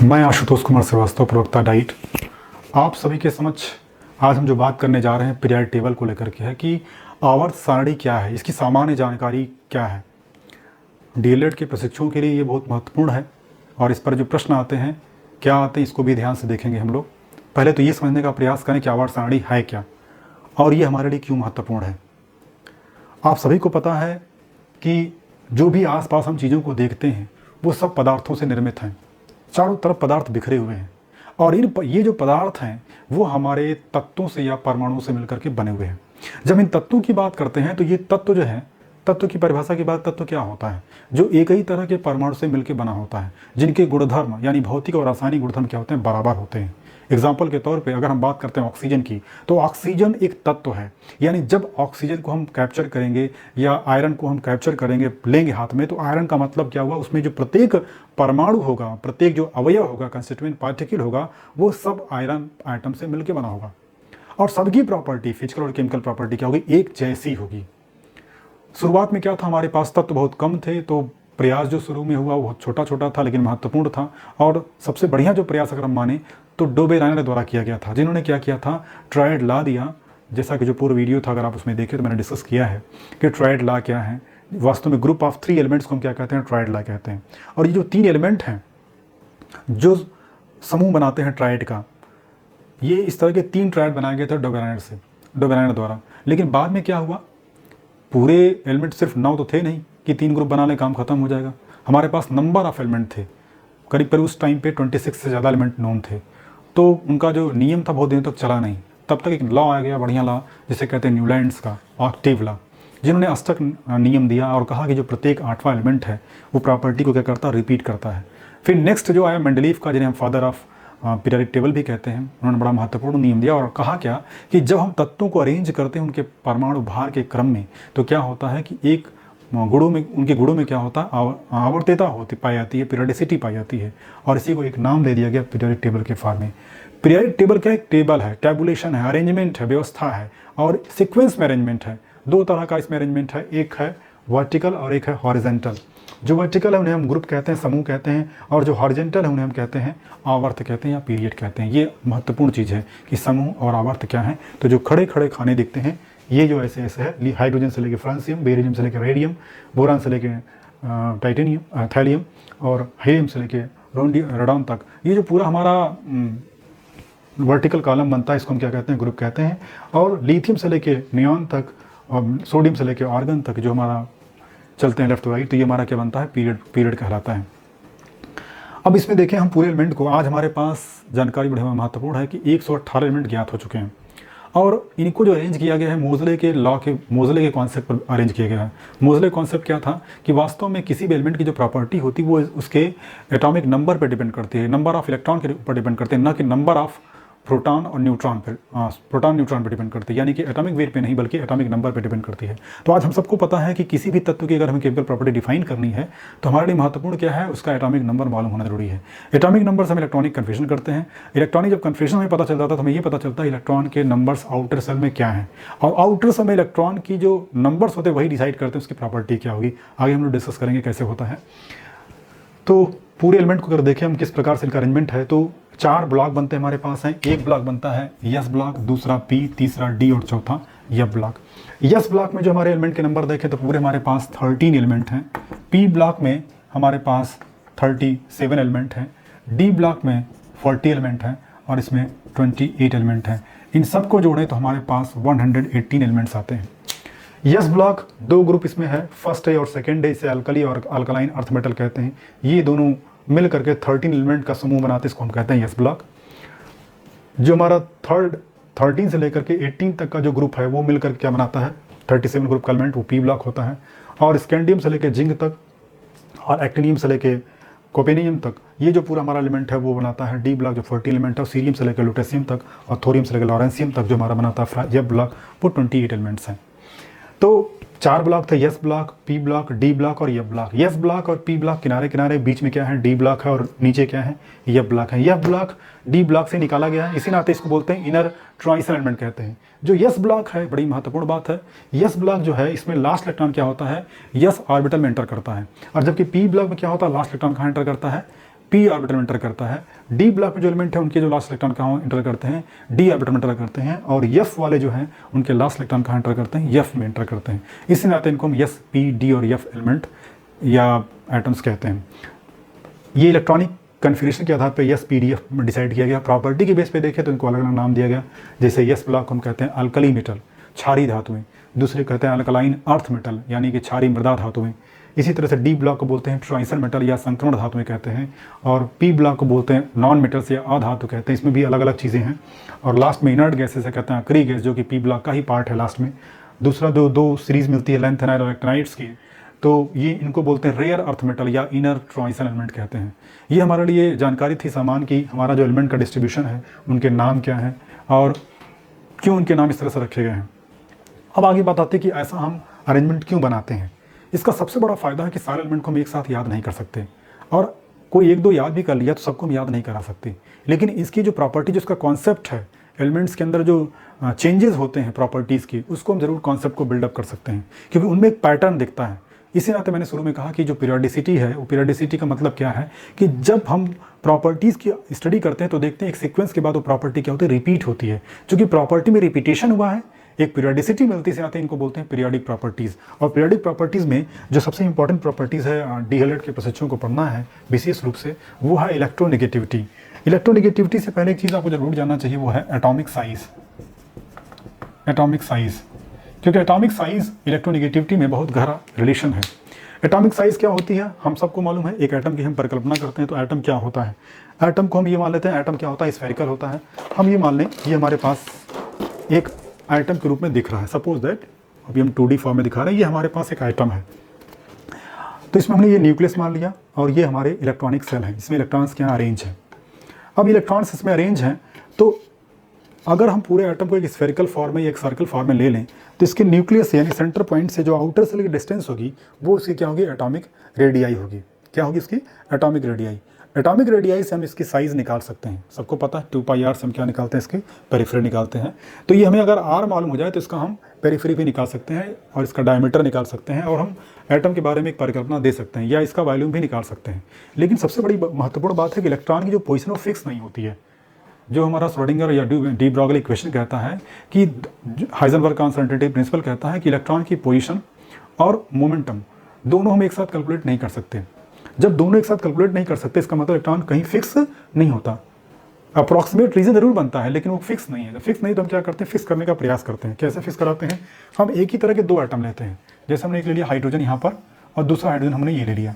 मैं आशुतोष कुमार श्रीवास्तव, प्रवक्ता डाइट। आप सभी के समक्ष आज हम जो बात करने जा रहे हैं पीरियड टेबल को लेकर के है कि आवर्त सारणी क्या है, इसकी सामान्य जानकारी क्या है। डीएलएड के प्रशिक्षुओं के लिए ये बहुत महत्वपूर्ण है और इस पर जो प्रश्न आते हैं क्या आते हैं इसको भी ध्यान से देखेंगे हम लोग। पहले तो ये समझने का प्रयास करें कि आवर्त सारणी है क्या और ये हमारे लिए क्यों महत्वपूर्ण है। आप सभी को पता है कि जो भी आसपास हम चीज़ों को देखते हैं वो सब पदार्थों से निर्मित हैं। चारों तरफ पदार्थ बिखरे हुए हैं और ये जो पदार्थ हैं वो हमारे तत्वों से या परमाणुओं से मिलकर के बने हुए हैं। जब इन तत्वों की बात करते हैं तो ये तत्व जो है, तत्व की परिभाषा की बात, तत्व क्या होता है? जो एक ही तरह के परमाणु से मिलकर बना होता है, जिनके गुणधर्म यानी भौतिक और रासायनिक गुणधर्म क्या होते हैं, बराबर होते हैं। एग्जाम्पल के तौर पे अगर हम बात करते हैं ऑक्सीजन की, तो ऑक्सीजन एक तत्व है। यानी जब ऑक्सीजन को हम कैप्चर करेंगे या आयरन को हम कैप्चर करेंगे, लेंगे हाथ में, तो आयरन का मतलब क्या हुआ, उसमें जो प्रत्येक परमाणु होगा, प्रत्येक जो अवयव होगा, कंस्टिट्यूएंट पार्टिकल होगा, वो सब आयरन आइटम से मिलकर बना होगा और सबकी प्रॉपर्टी, फिजिकल और केमिकल प्रॉपर्टी क्या होगी, एक जैसी होगी। शुरुआत में क्या था, हमारे पास तत्व बहुत कम थे, तो प्रयास जो शुरू में हुआ वो छोटा छोटा था लेकिन महत्वपूर्ण था। और सबसे बढ़िया जो प्रयास अगर हम माने तो डोबेरायनर द्वारा किया गया था, जिन्होंने क्या किया था, ट्रायड ला दिया। जैसा कि जो पूर्व वीडियो था अगर आप उसमें देखें तो मैंने डिस्कस किया है कि ट्रायड ला क्या है। वास्तव में ग्रुप ऑफ 3 एलिमेंट्स को हम क्या कहते हैं, ट्रायड ला कहते हैं। और ये जो 3 एलिमेंट हैं जो समूह बनाते हैं ट्रायड का, ये इस तरह के 3 ट्रायड बनाए गए थे डोबेरायनर द्वारा। लेकिन बाद में क्या हुआ, पूरे एलिमेंट सिर्फ 9 तो थे नहीं कि 3 ग्रुप बना ले काम खत्म हो जाएगा। हमारे पास नंबर ऑफ एलिमेंट थे, करीब उस टाइम पे 26 से ज़्यादा एलिमेंट नोन थे। तो उनका जो नियम था बहुत दिनों तक चला नहीं। तब तक एक लॉ आ गया, बढ़िया लॉ, जिसे कहते हैं न्यूलैंड्स का ऑक्टेव लॉ, जिन्होंने अष्टक नियम दिया और कहा कि जो प्रत्येक 8वां एलिमेंट है वो प्रॉपर्टी को क्या करता है, रिपीट करता है। फिर नेक्स्ट जो आया मेंडलीव का, जिन्हें हम फादर ऑफ पीरियडिक टेबल भी कहते हैं, उन्होंने बड़ा महत्वपूर्ण नियम दिया और कहा क्या कि जब हम तत्वों को अरेंज करते हैं उनके परमाणु भार के क्रम में, तो क्या होता है कि एक गुणों में, उनके गुणों में क्या होता है, आवर्तता होती पाई जाती है, पीरियडिसिटी पाई जाती है। और इसी को एक नाम दे दिया गया पीरियडिक टेबल के फॉर्म में। पीरियडिक टेबल क्या, एक टेबल है, टैबुलेशन है, अरेंजमेंट है, व्यवस्था है और सीक्वेंस में अरेंजमेंट है। 2 तरह का इसमें अरेंजमेंट है, एक है वर्टिकल और एक है हॉरिजेंटल। जो वर्टिकल है उन्हें हम ग्रुप कहते हैं, समूह कहते हैं, और जो हॉरिजेंटल है उन्हें हम कहते हैं आवर्त कहते हैं या पीरियड कहते हैं। ये महत्वपूर्ण चीज़ है कि समूह और आवर्त क्या है। तो जो खड़े खड़े खाने दिखते हैं ये जो ऐसे ऐसे है, हाइड्रोजन से लेकर फ्रांसियम, बेरिलियम से लेकर रेडियम, बोरान से लेकर टाइटेनियम, थैलियम और हीलियम से लेकर रेडॉन तक, ये जो पूरा हमारा वर्टिकल कॉलम बनता है इसको हम क्या कहते हैं, ग्रुप कहते हैं। और लिथियम से लेकर नियॉन तक और सोडियम से लेकर आर्गन तक जो हमारा चलते हैं लेफ्ट टू राइट, तो ये हमारा क्या बनता है, पीरियड कहलाता है। अब इसमें देखें हम पूरे एलिमेंट को, आज हमारे पास जानकारी बड़ी महत्वपूर्ण है कि 118 एलिमेंट ज्ञात हो चुके हैं और इनको जो अरेंज किया गया है मोजले के लॉ के, मोजले के कॉन्सेप्ट पर अरेंज किया गया है। मोजले कॉन्सेप्ट क्या था कि वास्तव में किसी भी एलिमेंट की जो प्रॉपर्टी होती है वो उसके एटॉमिक नंबर पर डिपेंड करती है, नंबर ऑफ इलेक्ट्रॉन के ऊपर डिपेंड करते हैं, न कि नंबर ऑफ प्रोटॉन और न्यूट्रॉन पर, प्रोटॉन न्यूट्रॉन पर डिपेंड करती है। यानी कि एटॉमिक वेट पे नहीं बल्कि एटॉमिक नंबर पर डिपेंड करती है। तो आज हम सबको पता है कि किसी भी तत्व की अगर हमें केमिकल प्रॉपर्टी डिफाइन करनी है तो हमारे लिए महत्वपूर्ण क्या है, उसका एटॉमिक नंबर मालूम होना जरूरी है। एटॉमिक नंबर से हम इलेक्ट्रॉनिक कन्फ्यूजन करते हैं। इलेक्ट्रॉनिक जब कन्फ्यूजन हमें पता चल जाता है तो हमें ये पता चलता है इलेक्ट्रॉन के नंबर्स आउटर सेल में क्या है, और आउटर सेल में इलेक्ट्रॉन की जो नंबर्स होते हैं वही डिसाइड करते हैं उसकी प्रॉपर्टी क्या होगी। आगे हम लोग डिस्कस करेंगे कैसे होता है। तो पूरे एलिमेंट को अगर देखें हम किस प्रकार से इनका अरेंजमेंट है, तो 4 ब्लॉक बनते हैं हमारे पास हैं। एक ब्लॉक बनता है यस ब्लॉक, दूसरा पी, तीसरा डी और चौथा एफ ब्लॉक। यस ब्लॉक में जो हमारे एलिमेंट के नंबर देखें तो पूरे हमारे पास 13 एलिमेंट हैं। पी ब्लॉक में हमारे पास 37 एलिमेंट हैं। डी ब्लॉक में 40 एलिमेंट हैं और इसमें 28 एलिमेंट हैं। इन सबको जोड़ें तो हमारे पास 118 एलिमेंट्स आते हैं। यस ब्लॉक 2 ग्रुप इसमें है, फर्स्ट है और सेकेंड है, इसे अल्कली और अल्कलाइन अर्थ मेटल कहते हैं। ये दोनों मिल करके 13 एलिमेंट का समूह बनाते हैं, इसको हम कहते हैं यस ब्लॉक। जो हमारा 13 से लेकर के 18 तक का जो ग्रुप है वो मिलकर क्या बनाता है, 37 ग्रुप का एलिमेंट, वो पी ब्लॉक होता है। और स्कैंडियम से लेकर जिंक तक और एक्टिनियम से लेकर कोपेनियम तक ये जो पूरा हमारा एलिमेंट है वो बनाता है डी ब्लॉक, जो 40 एलिमेंट है। और सीरियम से लेकर लुटेशियम तक और थोरियम से लेकर लॉरेंसियम तक जो हमारा बनाता है एफ ब्लॉक, वो 28 एलिमेंट्स हैं। तो 4 ब्लॉक थे, yes block, P block, D block और एफ ब्लॉक। यस ब्लॉक और पी ब्लॉक किनारे किनारे, बीच में क्या है, डी ब्लॉक है और नीचे क्या है, एफ ब्लॉक है। एफ ब्लॉक डी ब्लॉक से निकाला गया है, इसी नाते इसको बोलते हैं इनर ट्रांजिशन एलिमेंट कहते हैं। जो यस ब्लॉक है, बड़ी महत्वपूर्ण बात है, यस ब्लॉक जो है इसमें लास्ट इलेक्ट्रॉन क्या होता है, यस ऑर्बिटल में एंटर करता है। और जबकि पी ब्लॉक में क्या होता है, लास्ट इलेक्ट्रॉन कहाँ एंटर करता है, p ऑर्बिटल में एंटर करता है। d ब्लॉक में जो एलिमेंट है उनके जो लास्ट इलेक्ट्रॉन कहाँ एंटर करते हैं, d ऑर्बिटल में एंटर करते हैं, और f वाले जो हैं उनके लास्ट इलेक्ट्रॉन कहाँ एंटर करते हैं, f में एंटर करते हैं। इसी नाते इनको हम s, p, d और f एलिमेंट या एटम्स कहते हैं। ये इलेक्ट्रॉनिक कन्फिग्रेशन के आधार पर एस पी डी एफ में डिसाइड किया गया। प्रॉपर्टी के बेस पे देखें तो इनको अलग अलग नाम दिया गया। जैसे एस ब्लॉक हम कहते हैं अल्कली मेटल, क्षारीय धातुएं, दूसरे कहते हैं अल्कलाइन अर्थ मेटल यानी कि क्षारीय मृदा धातुएं। इसी तरह से डी ब्लॉक को बोलते हैं ट्रांजिशन मेटल या संक्रमण धातुएं कहते हैं, और पी ब्लॉक को बोलते हैं नॉन मेटल्स या अधातु कहते हैं। इसमें भी अलग अलग चीज़ें हैं। और लास्ट में इनर्ट गैसेस से कहते हैं अक्रिय गैस, जो कि पी ब्लॉक का ही पार्ट है लास्ट में। दूसरा दो सीरीज मिलती है लैंथेनाइड और एक्टिनाइड्स की, तो ये इनको बोलते हैं रेयर अर्थ मेटल या इनर ट्रांजिशन एलिमेंट कहते हैं। ये हमारे लिए जानकारी थी सामान की, हमारा जो एलिमेंट का डिस्ट्रीब्यूशन है उनके नाम क्या हैं और क्यों उनके नाम इस तरह से रखे गए हैं। अब आगे बात आती है कि ऐसा हम अरेंजमेंट क्यों बनाते हैं। इसका सबसे बड़ा फ़ायदा है कि सारे एलिमेंट को हम एक साथ याद नहीं कर सकते, और कोई एक दो याद भी कर लिया तो सबको हम याद नहीं करा सकते। लेकिन इसकी जो प्रॉपर्टी, जो इसका कॉन्सेप्ट है, एलिमेंट्स के अंदर जो चेंजेस होते हैं प्रॉपर्टीज़ की, उसको हम ज़रूर कॉन्सेप्ट को बिल्डअप कर सकते हैं, क्योंकि उनमें एक पैटर्न दिखता है। इसी नाते मैंने शुरू में कहा कि जो पीरियोडिसिटी है, वो पीरियोडिसिटी का मतलब क्या है कि जब हम प्रॉपर्टीज़ की स्टडी करते हैं तो देखते हैं एक सीक्वेंस के बाद वो प्रॉपर्टी क्या होती है, रिपीट होती है। चूँकि प्रॉपर्टी में रिपीटेशन हुआ है, एक पीरियोडिसिटी मिलती से आते हैं, इनको बोलते हैं पीरियोडिक प्रॉपर्टीज़। और पीरियोडिक प्रॉपर्टीज़ में जो सबसे इंपॉर्टेंट प्रॉपर्टीज़ है डीएलएड के प्रशिक्षकों को पढ़ना है विशेष रूप से, वो है इलेक्ट्रोनेगेटिविटी। इलेक्ट्रोनेगेटिविटी से पहले एक चीज़ आपको जरूर जानना चाहिए, वो है एटॉमिक साइज़। एटॉमिक साइज़, क्योंकि एटॉमिक साइज़ इलेक्ट्रोनेगेटिविटी में बहुत गहरा रिलेशन है। एटॉमिक साइज़ क्या होती है हम सबको मालूम है। एक एटम की हम परिकल्पना करते हैं तो एटम क्या होता है, एटम को हम ये मान लेते हैं एटम क्या होता है, स्फेरिकल होता है। हम ये मान लें ये हमारे पास एक आइटम के रूप में दिख रहा है। सपोज दैट अभी हम 2D फॉर्म में दिखा रहे हैं, ये हमारे पास एक आइटम है। तो इसमें हमने ये न्यूक्लियस मान लिया और ये हमारे इलेक्ट्रॉनिक सेल हैं, इसमें इलेक्ट्रॉन्स क्या अरेंज हैं। अब इलेक्ट्रॉन्स इसमें अरेंज हैं, तो अगर हम पूरे एटम को एक स्फेरिकल फॉर्म में या एक सर्कल फॉर्म में ले लें तो इसके न्यूक्लियस यानी सेंटर पॉइंट से जो आउटर सेल की डिस्टेंस होगी वो उसकी क्या होगी, एटॉमिक रेडियाई होगी। क्या होगी इसकी, एटॉमिक रेडियाई। एटॉमिक रेडियाई से हम इसकी साइज़ निकाल सकते हैं। सबको पता है 2πr से हम क्या निकालते हैं, इसके पेरिफेरी निकालते हैं। तो ये हमें अगर r मालूम हो जाए तो इसका हम पेरिफेरी भी निकाल सकते हैं और इसका डायमीटर निकाल सकते हैं, और हम एटम के बारे में एक परिकल्पना दे सकते हैं या इसका वॉल्यूम भी निकाल सकते हैं। लेकिन सबसे बड़ी महत्वपूर्ण बात है कि इलेक्ट्रॉन की जो पोजिशन वो फिक्स नहीं होती है। जो हमारा श्रोडिंगर या डी ब्रॉगली इक्वेशन कहता है कि हाइजेनबर्ग का अनसर्टेनिटी प्रिंसिपल कहता है कि इलेक्ट्रॉन की पोजीशन और मोमेंटम दोनों हम एक साथ कैलकुलेट नहीं कर सकते। जब दोनों एक साथ कैलकुलेट नहीं कर सकते, इसका मतलब इलेक्ट्रॉन कहीं फिक्स नहीं होता। अप्रॉक्सीमेट रीजन जरूर बनता है लेकिन वो फिक्स नहीं है। जब फिक्स नहीं तो हम क्या करते हैं, फिक्स करने का प्रयास करते हैं। कैसे फिक्स कराते हैं, हम एक ही तरह के दो एटम लेते हैं। जैसे हमने एक ले लिया हाइड्रोजन यहाँ पर और दूसरा हाइड्रोजन हमने ये ले लिया।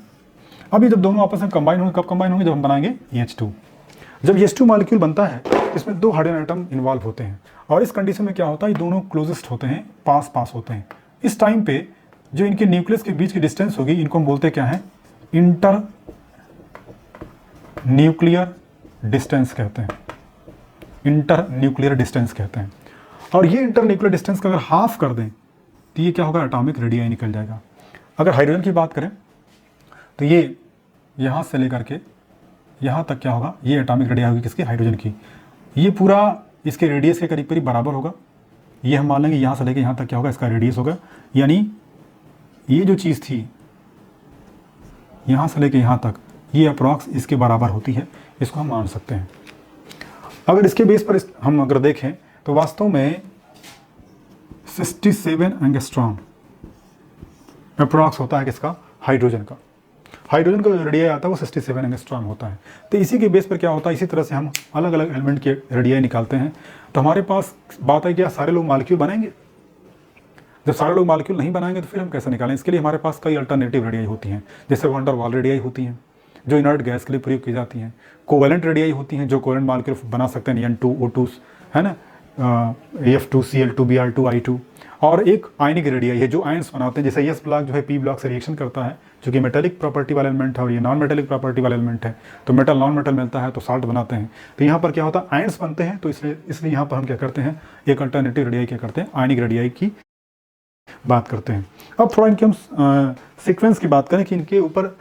अब ये जब दोनों आपस में कंबाइन होंगे, कब कंबाइन होंगे, जब हम बनाएंगे H2। जब H2 मॉलिक्यूल बनता है इसमें दो हाइड्रोजन एटम इन्वॉल्व होते हैं, और इस कंडीशन में क्या होता है, ये दोनों क्लोजेस्ट होते हैं, पास होते हैं। इस टाइम पे जो इनके न्यूक्लियस के बीच की डिस्टेंस होगी, इनको हम बोलते क्या है, इंटर न्यूक्लियर डिस्टेंस कहते हैं। इंटर न्यूक्लियर डिस्टेंस कहते हैं। और ये इंटर न्यूक्लियर डिस्टेंस का अगर हाफ कर दें तो ये क्या होगा, एटॉमिक रेडियाई निकल जाएगा। अगर हाइड्रोजन की बात करें तो ये यहाँ से लेकर के यहाँ तक क्या होगा, ये एटॉमिक रेडियाई होगी किसकी, हाइड्रोजन की। ये पूरा इसके रेडियस के करीब करीब बराबर होगा। ये हम मान लेंगे यहाँ से लेकर यहाँ तक क्या होगा, इसका रेडियस होगा। यानी ये जो चीज़ थी यहाँ से लेकर यहाँ तक, ये अप्रॉक्स इसके बराबर होती है। इसको हम मान सकते हैं। अगर इसके बेस पर हम अगर देखें तो वास्तव में 67 एंगस्ट्रॉम अप्रॉक्स होता है किसका, हाइड्रोजन का। हाइड्रोजन का जो रेडियाई आता है वो 67 एंगस्ट्रॉम होता है। तो इसी के बेस पर क्या होता है, इसी तरह से हम अलग अलग एलिमेंट के रेडियाई निकालते हैं। तो हमारे पास बात है क्या, सारे लोग मॉलिक्यूल बनाएंगे। जब सारे लोग मॉलिक्यूल नहीं बनाएंगे तो फिर हम कैसे निकालें। इसके लिए हमारे पास कई अल्टरनेटिव रेडियाई होती हैं, जैसे वंडर वाल रेडियाई होती हैं जो इनर्ट गैस के लिए प्रयोग की जाती हैं। कोवेलेंट रेडियाई होती हैं जो कोवेलेंट मॉलिक्यूल बना सकते हैं, N2O2 है ना, F2Cl2Br2I2। और एक आयनिक रेडियाई है जो आयंस बनाते हैं। जैसे S ब्लॉक जो है P ब्लॉक से रिएक्शन करता है, जो कि मेटेलिक प्रॉपर्टी वाला एलिमेंट है और ये नॉन मेटेलिक प्रॉपर्टी वाला एलिमेंट है। तो मेटल नॉन मेटल मिलता है तो साल्ट बनाते हैं। तो यहाँ पर क्या होता है, आयंस बनते हैं। तो इसलिए यहाँ पर हम क्या करते हैं, एक अल्टरनेटिव रेडियाई क्या करते हैं, आयनिक रेडियाई की बात करते हैं। अब थोड़ा इनके हम सीक्वेंस की बात करें कि इनके ऊपर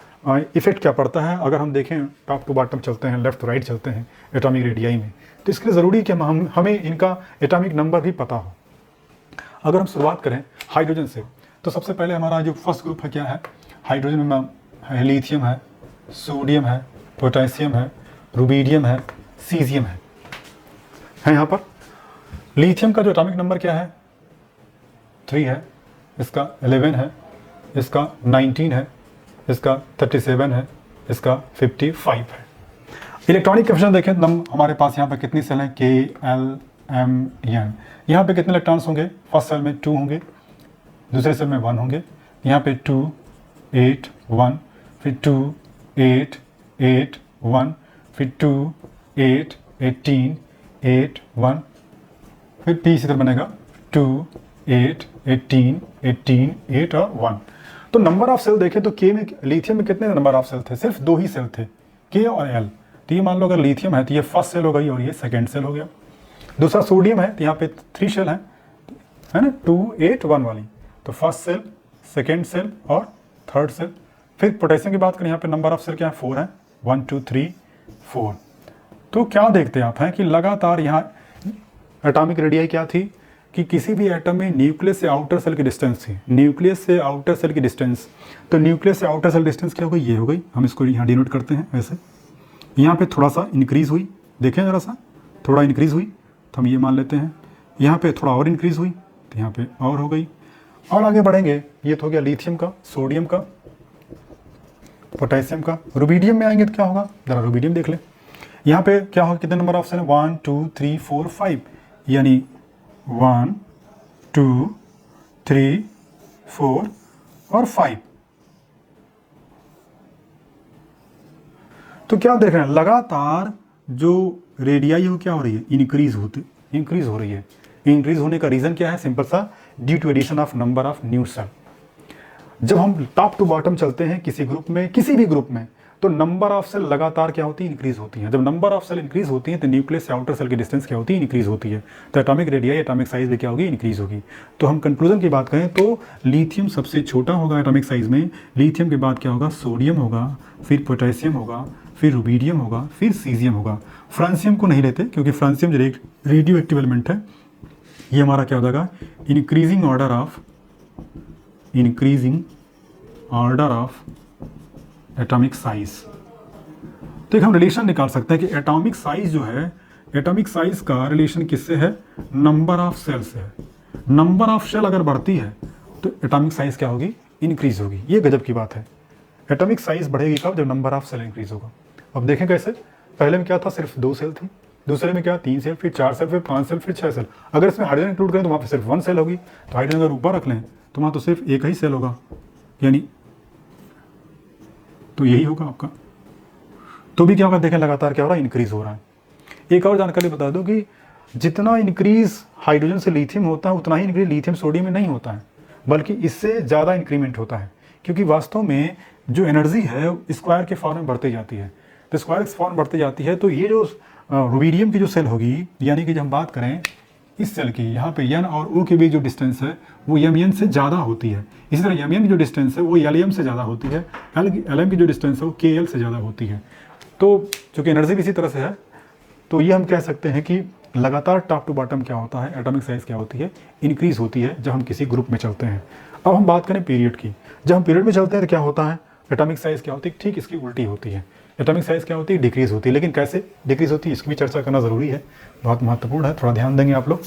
इफेक्ट क्या पड़ता है। अगर हम देखें टॉप टू बॉटम चलते हैं, लेफ्ट टू राइट चलते हैं एटॉमिक रेडियाई में, तो इसके लिए ज़रूरी है कि हमें इनका एटॉमिक नंबर भी पता हो। अगर हम शुरुआत करें हाइड्रोजन से, तो सबसे पहले हमारा जो फर्स्ट ग्रुप है क्या है, हाइड्रोजन में लिथियम है, सोडियम है, पोटेशियम है, रुबीडियम है, सीजियम है यहाँ पर। लिथियम का जो एटॉमिक नंबर क्या है 3 है, इसका 11 है, इसका 19 है, इसका 37 है, इसका 55 है। इलेक्ट्रॉनिक कोएफिशिएंट देखें हमारे पास यहाँ पर कितनी सेल हैं K L M N। यहाँ पे कितने इलेक्ट्रॉन्स होंगे, फर्स्ट सेल में 2 होंगे, दूसरे सेल में 1 होंगे, यहाँ पे 2 8 1, फिर 2 8 8 1, फिर 2 8 18 8 1, फिर P इसी तरह बनेगा 2 8 18 18 8 और 1। तो नंबर ऑफ सेल देखें तो के में लिथियम में कितने नंबर ऑफ सेल थे, सिर्फ 2 ही सेल थे, के और एल। तो ये मान लो अगर लिथियम है तो ये फर्स्ट सेल हो गई और ये सेकेंड सेल हो गया। दूसरा सोडियम है तो यहाँ पे 3 सेल है ना, 2 8 1 वाली, तो फर्स्ट सेल, सेकेंड सेल और थर्ड सेल। फिर पोटेशियम की बात करें, यहाँ पे नंबर ऑफ सेल क्या है 4 है, 1 2 3 4। तो क्या देखते हैं आप हैं कि लगातार यहाँ एटॉमिक रेडियाई क्या थी कि किसी भी एटम में न्यूक्लियस से आउटर सेल की डिस्टेंस थी, न्यूक्लियस से आउटर सेल की डिस्टेंस। तो न्यूक्लियस से आउटर सेल डिस्टेंस क्या हो गई, ये हो गई। हम इसको यहाँ डिनोट करते हैं ऐसे। यहाँ पे थोड़ा सा इंक्रीज़ हुई, देखें ज़रा सा, थोड़ा इंक्रीज़ हुई तो हम ये मान लेते हैं। यहाँ पे थोड़ा और इंक्रीज़ हुई तो यहाँ पे और हो गई। और आगे बढ़ेंगे, ये तो हो गया लिथियम का, सोडियम का, पोटेशियम का। रुबीडियम में आएंगे तो क्या होगा, ज़रा रुबीडियम देख लें। यहाँ पे क्या होगा, कितने नंबर ऑफ सेल है, 1 2 3 4 5, यानी 1 2 3 4 और 5। तो क्या देख रहे हैं, लगातार जो रेडियाई है वो क्या हो रही है, इंक्रीज हो रही है। इंक्रीज होने का रीज़न क्या है, सिंपल सा, due to addition of number of new shell. जब हम टॉप टू बॉटम चलते हैं किसी ग्रुप में, किसी भी ग्रुप में, तो नंबर ऑफ सेल लगातार क्या होती है, इंक्रीज होती है। जब नंबर ऑफ सेल इंक्रीज होती है तो न्यूक्लियस से आउटर सेल की डिस्टेंस क्या होती है, इंक्रीज होती है। तो एटॉमिक रेडियाई, एटॉमिक साइज भी क्या होगी, इंक्रीज होगी। तो हम कंक्लूजन की बात करें तो लिथियम सबसे छोटा होगा एटॉमिक साइज में। लिथियम के बाद क्या होगा, सोडियम होगा, फिर पोटेशियम होगा, फिर रुबीडियम होगा, फिर सीजियम होगा। फ्रांसियम को नहीं लेते क्योंकि फ्रांसियम जो रेडियो एक्टिव एलिमेंट है, ये हमारा क्या हो जाएगा, increasing order of atomic size. तो एक हम रिलेशन निकाल सकते हैं कि एटॉमिक साइज जो है, एटॉमिक साइज का रिलेशन किससे है, नंबर ऑफ सेल से है। नंबर ऑफ सेल अगर बढ़ती है तो एटॉमिक साइज क्या होगी, इंक्रीज होगी। ये गजब की बात है। एटॉमिक साइज बढ़ेगी कब, जब नंबर ऑफ सेल इंक्रीज होगा। अब देखें कैसे, पहले में क्या था, सिर्फ 2 सेल थी, दूसरे में क्या 3 सेल, फिर 4 सेल, फिर 5 सेल, फिर 6 सेल। अगर इसमें हाइड्रोजन इंक्लूड करें तो वहाँ पर सिर्फ 1 सेल होगी। तो हाइड्रोजन अगर ऊपर रख लें तो वहाँ तो सिर्फ एक ही सेल होगा, यानी तो यही होगा आपका। तो भी क्या होगा, देखें लगातार क्या हो रहा है, इंक्रीज हो रहा है। एक और जानकारी बता दो कि जितना इंक्रीज हाइड्रोजन से लिथियम होता है उतना ही इंक्रीज लिथियम सोडियम में नहीं होता है, बल्कि इससे ज़्यादा इंक्रीमेंट होता है। क्योंकि वास्तव में जो एनर्जी है स्क्वायर के फॉर्म में बढ़ती जाती है। तो स्क्वायर के फॉर्म बढ़ती जाती है, तो ये जो रुबीडियम की जो सेल होगी, यानी कि जब हम बात करें इस सेल की, यहाँ पे एन और ओ के बीच जो डिस्टेंस है वो एम एन से ज़्यादा होती है। इसी तरह एम एन की जो डिस्टेंस है वो एल एम से ज़्यादा होती है, एल एम की जो डिस्टेंस है वो के एल से ज़्यादा होती है। तो चूँकि एनर्जी भी इसी तरह से है, तो ये हम कह सकते हैं कि लगातार टॉप टू बॉटम क्या होता है, एटॉमिक साइज क्या होती है, इंक्रीज होती है जब हम किसी ग्रुप में चलते हैं। अब हम बात करें पीरियड की। जब हम पीरियड में चलते हैं तो क्या होता है, एटॉमिक साइज क्या होती है, ठीक इसकी उल्टी होती है। एटॉमिक साइज क्या होती है, डिक्रीज होती है। लेकिन कैसे डिक्रीज होती है इसकी भी चर्चा करना ज़रूरी है, बहुत महत्वपूर्ण है, थोड़ा ध्यान देंगे आप लोग।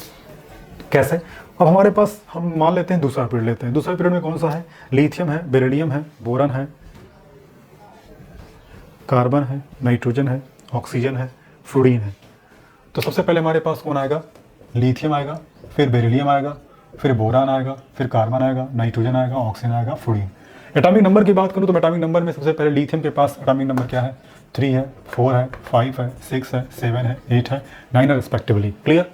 कैसे, अब हमारे पास हम मान लेते हैं दूसरा पीरियड लेते हैं। दूसरा पीरियड में कौन सा है, लिथियम है, बेरिलियम है, बोरन है, कार्बन है, नाइट्रोजन है, ऑक्सीजन है, फ्लोरीन है। तो सबसे पहले हमारे पास कौन आएगा, लिथियम आएगा, फिर बेरिलियम आएगा, फिर बोरान आएगा, फिर कार्बन आएगा, नाइट्रोजन आएगा, ऑक्सीजन आएगा, फ्लोरीन। एटॉमिक नंबर की बात करूँ तो एटॉमिक नंबर में सबसे पहले लिथियम के पास एटॉमिक नंबर क्या है, 3 है, 4 है, 5 है, 6 है, 7 है, 8 है, 9 है रिस्पेक्टिवली। क्लियर।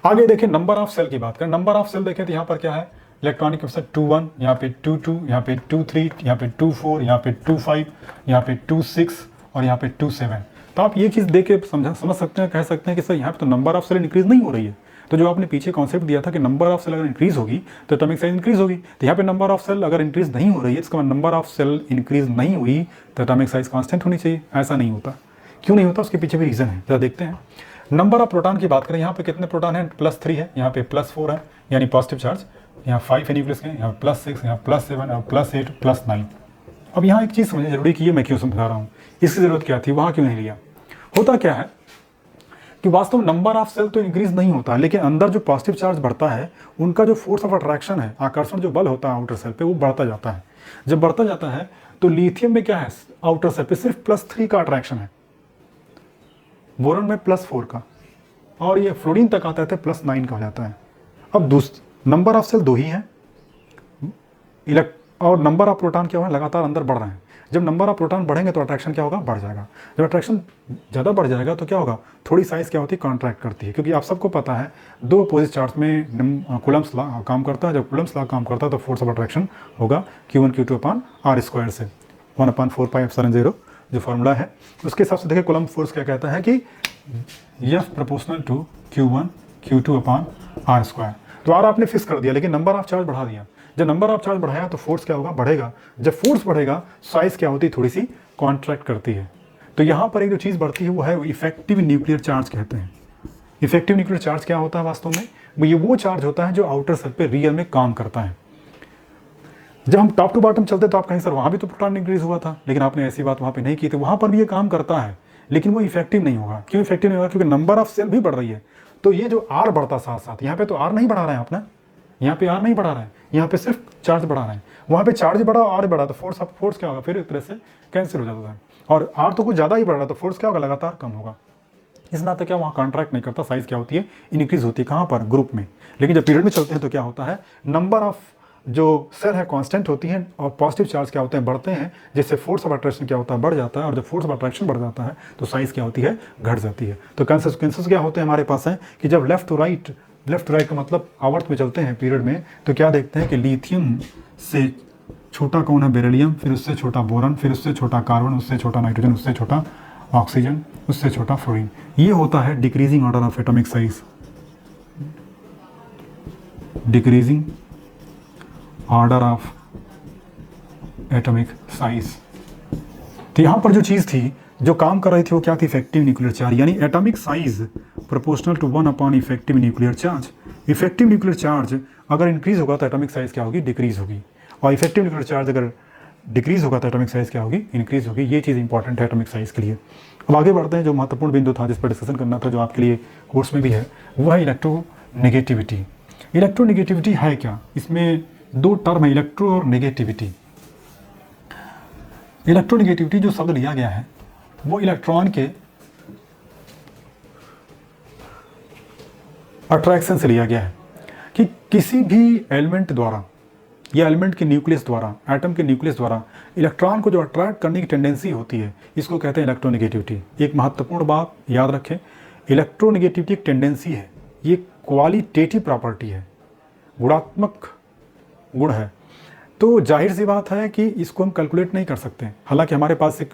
आगे देखें नंबर ऑफ सेल की बात करें। नंबर ऑफ सेल देखें तो यहाँ पर क्या है, इलेक्ट्रॉनिक कोएफिशिएंट 2 1, यहाँ पे 2 2, यहाँ पे 2 3, यहाँ पे 2 4, यहाँ पे 2 5, यहाँ पे 2 6 और यहाँ पे 2 7। तो आप ये चीज़ देख के समझ सकते हैं, कह सकते हैं कि सर यहाँ पे तो नंबर ऑफ सेल इंक्रीज नहीं हो रही है। तो जो आपने पीछे कॉन्सेप्ट दिया था कि नंबर ऑफ सेल अगर इंक्रीज होगी तो एटॉमिक साइज इंक्रीज होगी, तो यहाँ पे नंबर ऑफ सेल अगर इंक्रीज नहीं हो रही है, इसका मतलब नंबर ऑफ सेल इंक्रीज नहीं हुई तो एटॉमिक साइज कांस्टेंट होनी चाहिए। ऐसा नहीं होता। क्यों नहीं होता, उसके पीछे भी रीज़न है, जरा देखते हैं। नंबर ऑफ प्रोटॉन की बात करें, यहाँ पे कितने प्रोटॉन हैं, +3 है, यहाँ पे +4 है, यानी पॉजिटिव चार्ज, यहाँ 5 है न्यूक्लियस के, यहाँ +6, यहाँ +7 और +8 +9। अब यहाँ एक चीज़ समझना जरूरी कि ये मैं क्यों समझा रहा हूँ। इसकी ज़रूरत क्या थी, वहाँ क्यों नहीं लिया। होता क्या है कि वास्तव में नंबर ऑफ सेल तो इंक्रीज नहीं होता, लेकिन अंदर जो पॉजिटिव चार्ज बढ़ता है उनका जो फोर्स ऑफ अट्रैक्शन है, आकर्षण जो बल होता है आउटर सेल पे, वो बढ़ता जाता है। जब बढ़ता जाता है तो लिथियम में क्या है, आउटर सेल पे सिर्फ +3 का अट्रैक्शन है, बोरॉन में +4 का, और ये फ्लोरीन तक आता है तो +9 का हो जाता है। अब नंबर ऑफ सेल 2 ही हैं, और नंबर ऑफ प्रोटॉन क्या हो रहा है, लगातार अंदर बढ़ रहे हैं। जब नंबर ऑफ प्रोटॉन बढ़ेंगे तो अट्रैक्शन क्या होगा, बढ़ जाएगा। जब अट्रैक्शन ज़्यादा बढ़ जाएगा तो क्या होगा, थोड़ी साइज़ क्या होती है, कॉन्ट्रैक्ट करती है। क्योंकि आप सबको पता है 2 अपोजिट चार्ज में कूलम्ब्स लॉ काम करता है। जब कूलम्ब्स लॉ काम करता है तो फोर्स ऑफ अट्रैक्शन होगा Q1 Q2 अपॉन R² से 1/4πε0 जो फॉर्मूला है उसके हिसाब से। देखिए कूलम्ब फोर्स क्या कहता है कि F proportional to Q1 Q2 upon R²। तो R आपने फिक्स कर दिया, लेकिन नंबर ऑफ चार्ज बढ़ा दिया। जब नंबर ऑफ चार्ज बढ़ाया तो फोर्स क्या होगा, बढ़ेगा। जब फोर्स बढ़ेगा साइज क्या होती है, थोड़ी सी कॉन्ट्रैक्ट करती है। तो यहाँ पर एक जो चीज़ बढ़ती है वो है इफेक्टिव न्यूक्लियर चार्ज कहते हैं। इफेक्टिव न्यूक्लियर चार्ज क्या होता है वास्तव में, ये वो चार्ज होता है जो आउटर सेल पे रियल में काम करता है। जब हम टॉप टू बॉटम चलते तो आप कहीं सर वहाँ भी तो प्रोटॉन इंक्रीज हुआ था, लेकिन आपने ऐसी बात वहाँ पे नहीं की थी। वहाँ पर भी ये काम करता है लेकिन वो इफेक्टिव नहीं होगा। क्यों इफेक्टिव नहीं होगा, क्योंकि नंबर ऑफ सेल भी बढ़ रही है। तो ये जो आर बढ़ता साथ साथ, यहाँ पे तो आर नहीं बढ़ा रहे हैं अपना, यहाँ पे आर नहीं बढ़ा रहे हैं, यहाँ पे सिर्फ चार्ज बढ़ा रहे हैं। वहाँ पे चार्ज बढ़ा और आर बढ़ा तो फोर्स क्या होगा, फिर एक तरह से कैंसिल हो जाता है। और आर तो कुछ ज़्यादा ही बढ़ रहा है तो फोर्स क्या होगा, लगातार कम होगा। इस नाते क्या वहाँ कॉन्ट्रैक्ट नहीं करता, साइज क्या होती है, इंक्रीज होती है। कहाँ पर, ग्रुप में। लेकिन जब पीरियड में चलते हैं तो क्या होता है, नंबर ऑफ जो सेल है कांस्टेंट होती है और पॉजिटिव चार्ज क्या होते हैं, बढ़ते हैं, जिससे फोर्स ऑफ अट्रैक्शन क्या होता है, बढ़ जाता है। और जब फोर्स ऑफ अट्रैक्शन बढ़ जाता है तो साइज क्या होती है, घट जाती है। तो कंसेंसस क्या होते हैं हमारे पास है कि जब लेफ्ट टू राइट का मतलब आवर्त में चलते हैं पीरियड में, तो क्या देखते हैं कि लिथियम से छोटा कौन है, बेरिलियम, फिर उससे छोटा बोरॉन, फिर उससे छोटा कार्बन, उससे छोटा नाइट्रोजन, उससे छोटा ऑक्सीजन, उससे छोटा फ्लोरीन। ये होता है decreasing order of atomic size, decreasing order of atomic size. तो यहाँ पर जो चीज़ थी जो काम कर रही थी वो क्या थी, इफेक्टिव न्यूक्लियर चार्ज, यानी atomic size proportional to 1 upon effective nuclear charge. Effective nuclear charge अगर इंक्रीज होगा तो एटॉमिक साइज क्या होगी, डिक्रीज होगी। और इफेक्टिव न्यूक्लियर चार्ज अगर डिक्रीज होगा तो एटॉमिक साइज क्या होगी, इंक्रीज होगी। ये चीज़ इंपॉर्टेंट है एटॉमिक साइज के लिए। अब आगे बढ़ते हैं। जो महत्वपूर्ण बिंदु था जिस पर डिस्कशन करना था, जो आपके लिए कोर्स में भी है, वो है इलेक्ट्रोनेगेटिविटी। इलेक्ट्रोनेगेटिविटी है क्या, इसमें 2 टर्म है, इलेक्ट्रो और नेगेटिविटी। इलेक्ट्रोनेगेटिविटी जो शब्द लिया गया है वो इलेक्ट्रॉन के अट्रैक्शन से लिया गया है कि किसी भी एलिमेंट द्वारा या एलिमेंट के न्यूक्लियस द्वारा, एटम के न्यूक्लियस द्वारा इलेक्ट्रॉन को जो अट्रैक्ट करने की टेंडेंसी होती है, इसको कहते हैं इलेक्ट्रोनेगेटिविटी। एक महत्वपूर्ण बात याद रखें, इलेक्ट्रोनेगेटिविटी एक टेंडेंसी है, ये क्वालिटेटिव प्रॉपर्टी है, गुणात्मक गुण है। तो जाहिर सी बात है कि इसको हम कैलकुलेट नहीं कर सकते। हालांकि हमारे पास एक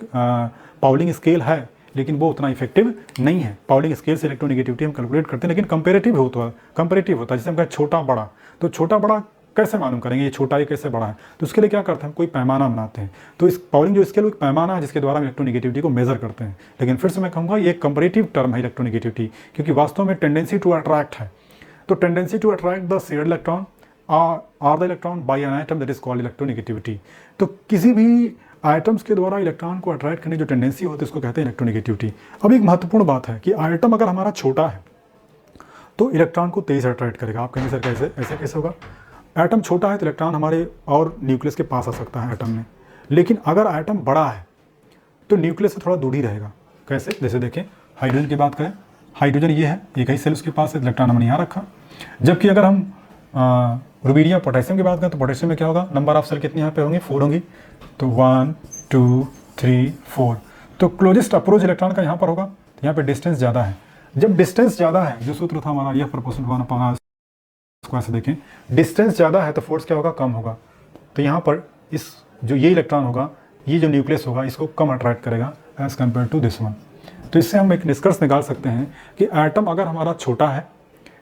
पाउलिंग स्केल है, लेकिन वो उतना इफेक्टिव नहीं है। पाउलिंग स्केल से इलेक्ट्रोनेगेटिविटी हम कैलकुलेट करते हैं, लेकिन कंपेरेटिव होता है। जैसे हम कहें छोटा बड़ा, तो छोटा बड़ा कैसे मालूम करेंगे ये छोटा है कैसे बड़ा है, तो उसके लिए क्या करते हैं, कोई पैमाना बनाते हैं। तो इस पाउलिंग जो स्केल एक पैमाना है जिसके द्वारा हम इलेक्ट्रोनेगेटिविटी को मेजर करते हैं। लेकिन फिर से मैं कहूँगा ये एक कंपेरेटिव टर्म है इलेक्ट्रोनेगेटिविटी, क्योंकि वास्तव में टेंडेंसी टू अट्रैक्ट है। तो tendency to attract the shared electron or the electron by an atom that is called electronegativity. तो किसी भी आइटम्स के द्वारा इलेक्ट्रॉन को अट्रैक्ट करने की जो टेंडेंसी होती है उसको कहते हैं इलेक्ट्रोनेगेटिविटी। अब एक महत्वपूर्ण बात है कि आइटम अगर हमारा छोटा है तो इलेक्ट्रॉन को तेज अट्रैक्ट करेगा। आप कहेंगे सर कैसे, ऐसे कैसे होगा, एटम छोटा है तो इलेक्ट्रॉन हमारे और न्यूक्लियस के पास आ सकता है एटम में। लेकिन अगर एटम बड़ा है तो न्यूक्लियस से थोड़ा दूर ही रहेगा। कैसे, जैसे देखें हाइड्रोजन की बात करें, हाइड्रोजन ये है, एक ही सेल उसके पास है, इलेक्ट्रॉन हमने यहाँ रखा। जबकि अगर हम रुबीडियम पोटेशियम की बात करें तो पोटेशियम में क्या होगा, नंबर ऑफ सेल कितनी यहाँ पे होंगी, 4 होंगी। तो 1 2 3 4, तो क्लोजेस्ट अप्रोच इलेक्ट्रॉन का यहाँ पर होगा, तो यहाँ पे डिस्टेंस ज़्यादा है। जब डिस्टेंस ज़्यादा है, जो सूत्र था हमारा F प्रोपोर्शनल 1 अपॉन R² से देखें, डिस्टेंस ज़्यादा है तो फोर्स क्या होगा, कम होगा। तो यहाँ पर इस जो ये इलेक्ट्रॉन होगा, ये जो न्यूक्लियस होगा, इसको कम अट्रैक्ट करेगा as compare to this one. तो इससे हम एक निष्कर्ष निकाल सकते हैं कि एटम अगर हमारा छोटा है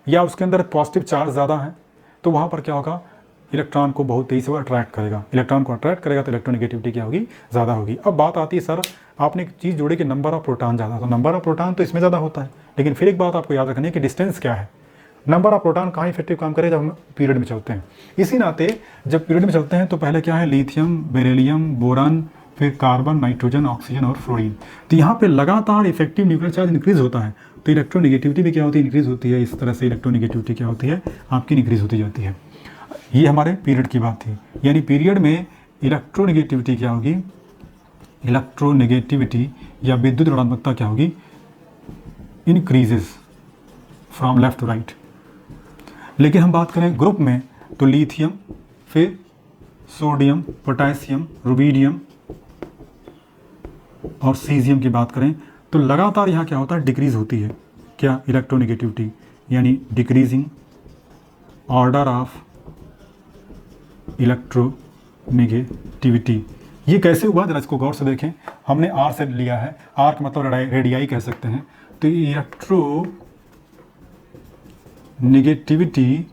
या उसके अंदर पॉजिटिव चार्ज ज़्यादा है तो वहाँ पर क्या होगा, इलेक्ट्रॉन को बहुत तेज़ी से वो अट्रैक्ट करेगा। इलेक्ट्रॉन को अट्रैक्ट करेगा तो इलेक्ट्रोनेगेटिविटी क्या होगी, ज़्यादा होगी। अब बात आती है सर आपने एक चीज़ जोड़ी कि नंबर ऑफ प्रोटॉन ज़्यादा, तो नंबर ऑफ प्रोटॉन तो इसमें ज़्यादा होता है, लेकिन फिर एक बात आपको याद रखनी है कि डिस्टेंस क्या है। नंबर ऑफ प्रोटॉन कहाँ इफेक्टिव काम करे, जब हम पीरियड में चलते हैं। इसी नाते जब पीरियड में चलते हैं तो पहले क्या है, लिथियम, बेरिलियम, बोरॉन, फिर कार्बन, नाइट्रोजन, ऑक्सीजन और फ्लोरीन। तो यहाँ पे लगातार इफेक्टिव न्यूक्लियर चार्ज इंक्रीज होता है, तो इलेक्ट्रोनेगेटिविटी भी क्या होती है, इंक्रीज होती है। इस तरह से इलेक्ट्रोनेगेटिविटी क्या होती है, आपकी इंक्रीज होती जाती है। ये हमारे पीरियड की बात थी, यानी पीरियड में इलेक्ट्रोनेगेटिविटी क्या होगी, इलेक्ट्रोनेगेटिविटी या विद्युत ऋणात्मकता क्या होगी, increases from left to right. लेकिन हम बात करें ग्रुप में, तो लिथियम, फिर सोडियम, पोटेशियम, रुबीडियम और सीजियम की बात करें, तो लगातार यहाँ क्या होता है, डिक्रीज होती है क्या, इलेक्ट्रोनेगेटिविटी, यानी डिक्रीजिंग ऑर्डर ऑफ इलेक्ट्रोनेगेटिविटी। ये कैसे हुआ, जरा इसको गौर से देखें। हमने आर से लिया है, आर का मतलब रेडियाई कह सकते हैं, तो electronegativity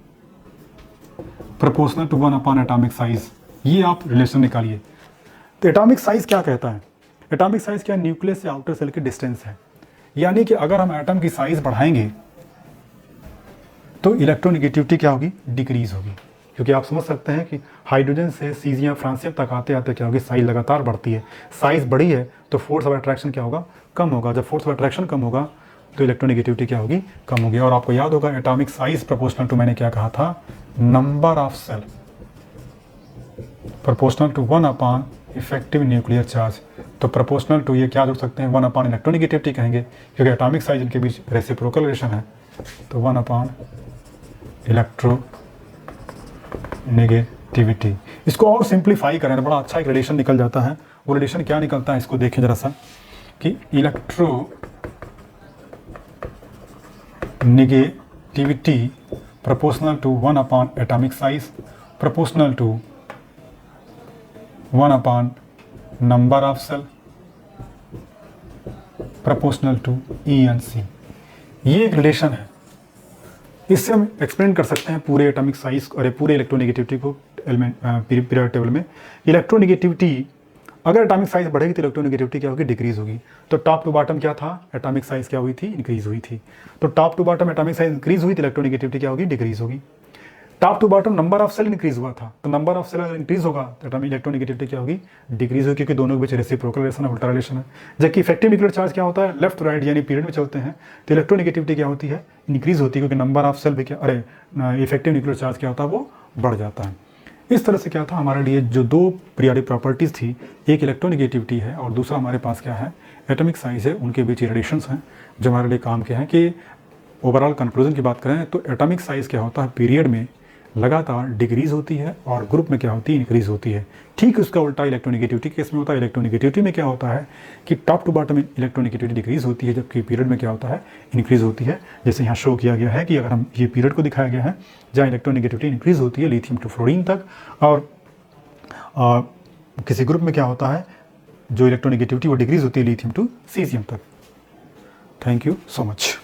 proportional to 1 upon atomic size, ये आप रिलेशन निकालिए। तो एटॉमिक साइज क्या कहता है, एटॉमिक साइज क्या, न्यूक्लियस से आउटर सेल की डिस्टेंस है। यानी कि अगर हम एटम की साइज बढ़ाएंगे तो इलेक्ट्रोनेगेटिविटी क्या होगी, डिक्रीज होगी। क्योंकि आप समझ सकते हैं कि हाइड्रोजन से सीजियम, फ्रांसियम तक आते आते क्या होगी, साइज लगातार बढ़ती है। साइज बढ़ी है तो फोर्स ऑफ अट्रैक्शन क्या होगा, कम होगा। जब फोर्स ऑफ अट्रैक्शन कम होगा तो इलेक्ट्रोनेगेटिविटी क्या होगी, कम होगी। और आपको याद होगा एटॉमिक साइज प्रोपोर्शनल टू, मैंने क्या कहा था, number of shell, proportional to 1 upon effective nuclear charge. तो प्रोपोर्शनल टू ये क्या जोड़ सकते हैं, 1 अपॉन इलेक्ट्रोनेगेटिविटी कहेंगे, क्योंकि एटॉमिक साइज इनके बीच रेसिप्रोकल रिलेशन है। तो 1 अपॉन इलेक्ट्रोनेगेटिविटी। इसको और सिंप्लीफाई करें तो बड़ा अच्छा एक रिलेशन निकल जाता है। वो रिलेशन क्या निकलता है, इसको देखें जरा सा, कि electronegativity proportional to 1 upon atomic size, proportional to 1 upon number of shell, proportional to E/C। ये एक रिलेशन है, इससे हम एक्सप्लेन कर सकते हैं पूरे एटॉमिक साइज और पूरे इलेक्ट्रोनेगेटिविटी को एलिमेंट पीरियड टेबल में। इलेक्ट्रोनेगेटिविटी, अगर एटॉमिक साइज बढ़ेगी तो इलेक्ट्रोनेगेटिविटी क्या होगी, डिक्रीज होगी। तो टॉप टू बॉटम क्या था, एटॉमिक साइज क्या हुई थी, इंक्रीज हुई थी। तो top to bottom atomic size increase हुई तो इलेक्ट्रोनेगेटिविटी क्या होगी, डिक्रीज होगी। Top to bottom number of shell increase हुआ था, तो नंबर ऑफ सेल अगर इंक्रीज होगा तो इलेक्ट्रोनेगेटिविटी क्या होगी, डिक्रीज होगी, क्योंकि दोनों के बीच रेसिप्रोकल रिलेशन है, उल्टा रिलेशन है। जबकि इफेक्टिव न्यूक्लियर चार्ज क्या होता है, लेफ्ट टू राइट यानी पीरियड में चलते हैं, तो इलेक्ट्रोनेगेटिविटी क्या होती है, इंक्रीज होती है, क्योंकि नंबर ऑफ सेल भी क्या, इफेक्टिव न्यूक्लियर चार्ज क्या होता है, वो बढ़ जाता है। इस तरह से क्या था हमारे लिए, जो दो पीरियोडिक प्रॉपर्टीज़ थी, एक इलेक्ट्रोनेगेटिविटी है और दूसरा हमारे पास क्या है, एटॉमिक साइज है, उनके बीच रिलेशंस हैं जो हमारे लिए काम के हैं। कि ओवरऑल कंक्लूजन की बात करें तो एटॉमिक साइज क्या होता है, पीरियड में लगातार डिक्रीज होती है और ग्रुप में क्या होती है, इंक्रीज होती है। ठीक उसका उल्टा इलेक्ट्रोनेगेटिविटी केस में होता है। इलेक्ट्रोनेगेटिविटी में क्या होता है कि top to bottom electronegativity decrease होती है, जबकि पीरियड में क्या होता है, इंक्रीज होती है। जैसे यहाँ शो किया गया है कि अगर हम ये पीरियड को दिखाया गया है जहाँ इलेक्ट्रोनेगेटिविटी इंक्रीज होती है लिथियम टू फ्लोरीन तक, और किसी ग्रुप में क्या होता है, जो इलेक्ट्रोनेगेटिविटी वो डिक्रीज होती है लिथियम टू सीजियम तक। Thank you so much.